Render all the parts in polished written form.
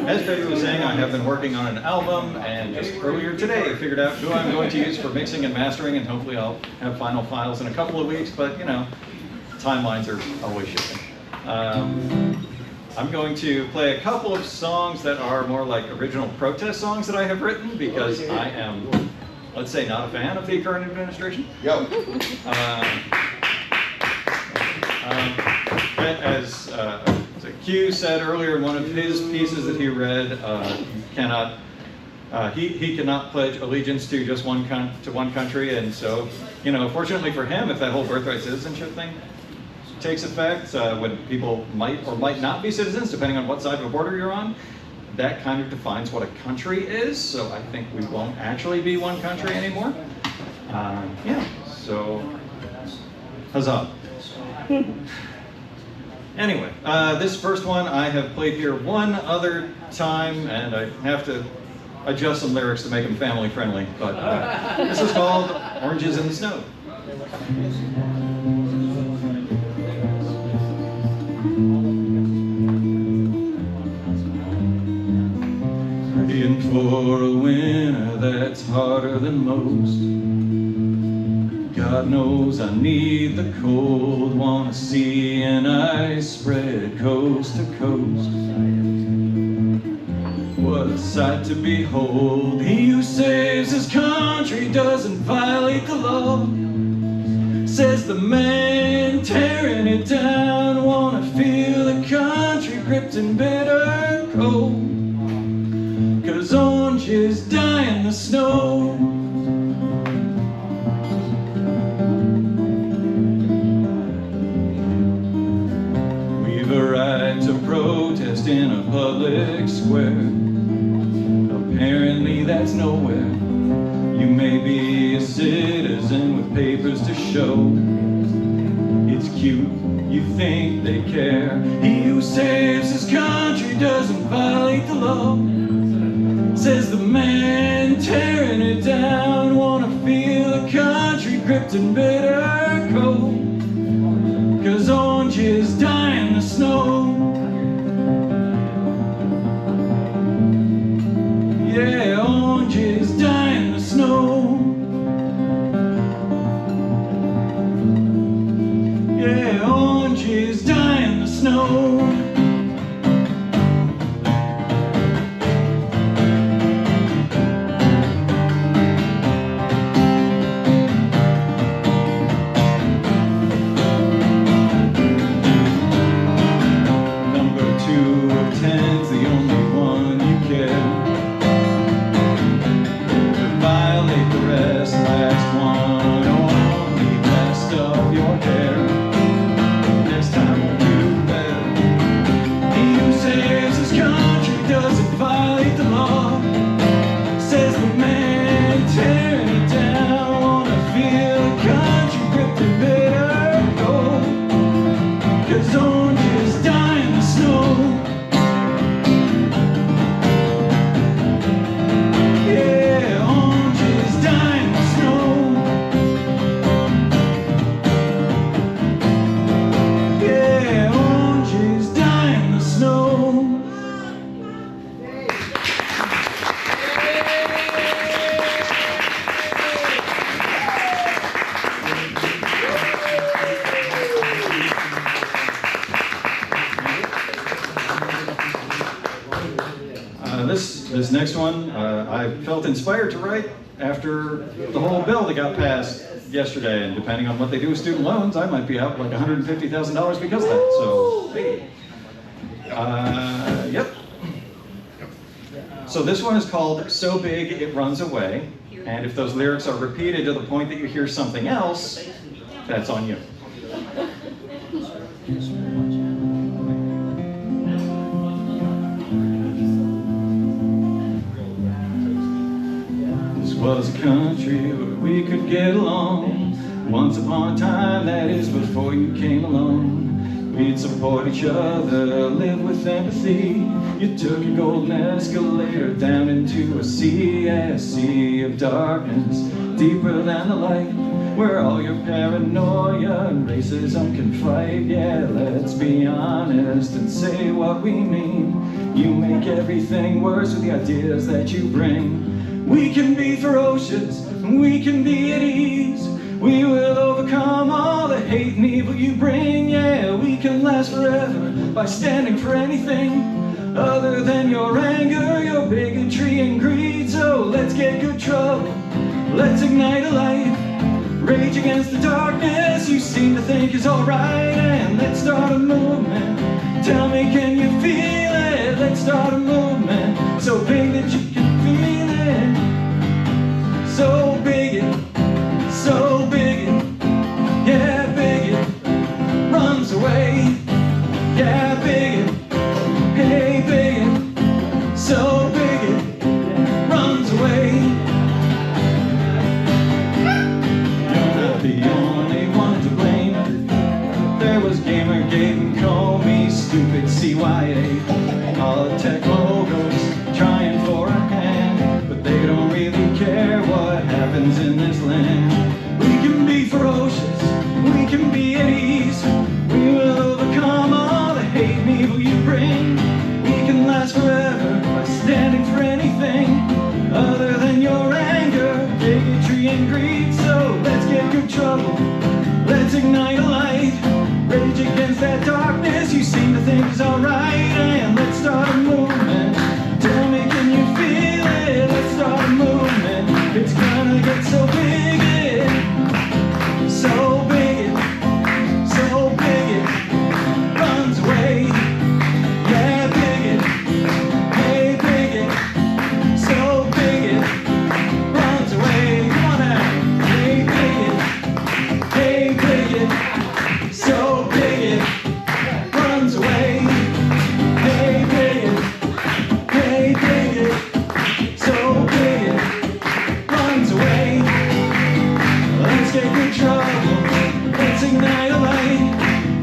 as Debbie was saying, I have been working on an album, and just earlier today figured out who I'm going to use for mixing and mastering, and hopefully I'll have final files in a couple of weeks, but you know, timelines are always shifting. I'm going to play a couple of songs that are more like original protest songs that I have written, because I am, let's say, not a fan of the current administration. Yo. As Q said earlier in one of his pieces that he read, he cannot pledge allegiance to just one country, and so, you know, fortunately for him, if that whole birthright citizenship thing takes effect, when people might or might not be citizens, depending on what side of the border you're on, that kind of defines what a country is, so I think we won't actually be one country anymore. Yeah, so, huzzah. Anyway, this first one I have played here one other time, and I have to adjust some lyrics to make them family friendly, but this is called Oranges in the Snow. Praying for a winter that's harder than most. God knows I need the cold, wanna see an ice spread coast to coast. What a sight to behold, he who saves his country doesn't violate the law. Says the man tearing it down, wanna feel the country gripped in bitter cold. 'Cause oranges die in the snow. To protest in a public square. Apparently that's nowhere. You may be a citizen with papers to show. It's cute, you think they care. He who saves his country doesn't violate the law. Says the man tearing it down, wanna feel the country gripped in bitter cold. 'Cause oranges die in the snow. Yeah, oranges die in the snow. Yeah, oranges die in the snow. This next one, I felt inspired to write after the whole bill that got passed yesterday, and depending on what they do with student loans, I might be out like $150,000 because of that, so, hey. Yep. So this one is called So Big It Runs Away, and if those lyrics are repeated to the point that you hear something else, that's on you. Was a country where we could get along. Once upon a time, that is before you came along. We'd support each other, live with empathy. You took a golden escalator down into a sea of darkness, deeper than the light, where all your paranoia and racism can fight. Yeah, let's be honest and say what we mean. You make everything worse with the ideas that you bring. We can be ferocious, and we can be at ease. We will overcome all the hate and evil you bring. Yeah, we can last forever by standing for anything other than your anger, your bigotry and greed. So let's get good trouble, let's ignite a light, rage against the darkness you seem to think is alright. And let's start a movement, tell me, can you feel it? Let's start a movement so big that you can feel it. So big it, so big it, yeah, big it, runs away, yeah, big it, hey, big it, so big it, runs away. You're not the only one to blame. There was Gamergate and call me stupid CYA. All the tech moguls trying for a hand, but they don't really care what happens in this land. We can be ferocious, we can be at ease. We will overcome all the hate and evil you bring. We can last forever by standing for anything other than your anger, bigotry and greed. So let's get good trouble, let's ignite a light, rage against that darkness you seem to think is alright. And let's start a movement, tell me, can you feel it? Let's start a movement, it's gonna get so big it, so big it, so big it, runs away, yeah, big it, hey, big it, so big it, runs away. Come on now, hey, big it, hey, big it, so big it, runs away, hey, big it, hey, big it, so big it, runs away. Let's get good trouble, let's ignite a light,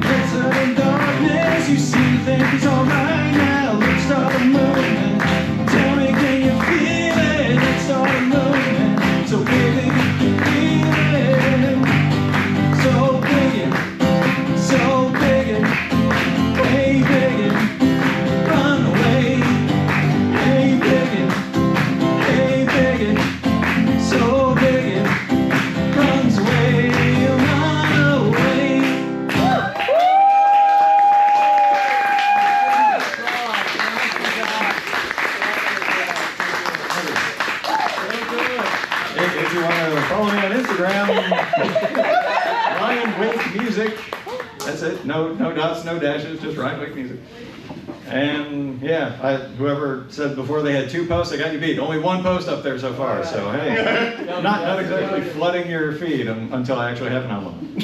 let's turn darkness you seem to think is alright. Now let's start a movement, tell me, can you feel it? Let's start a movement so big that you can feel it. So big it, so big it, hey, big it, run away, hey, big it, hey, big it, so big it, runs away, run away. If you want to follow me on Instagram, Ryan Wake Music. That's it. No dots, no dashes, just Ryan Wake Music. And yeah, whoever said before they had 2 posts, I got you beat. Only 1 post up there so far. So hey, not exactly flooding your feed until I actually have an album.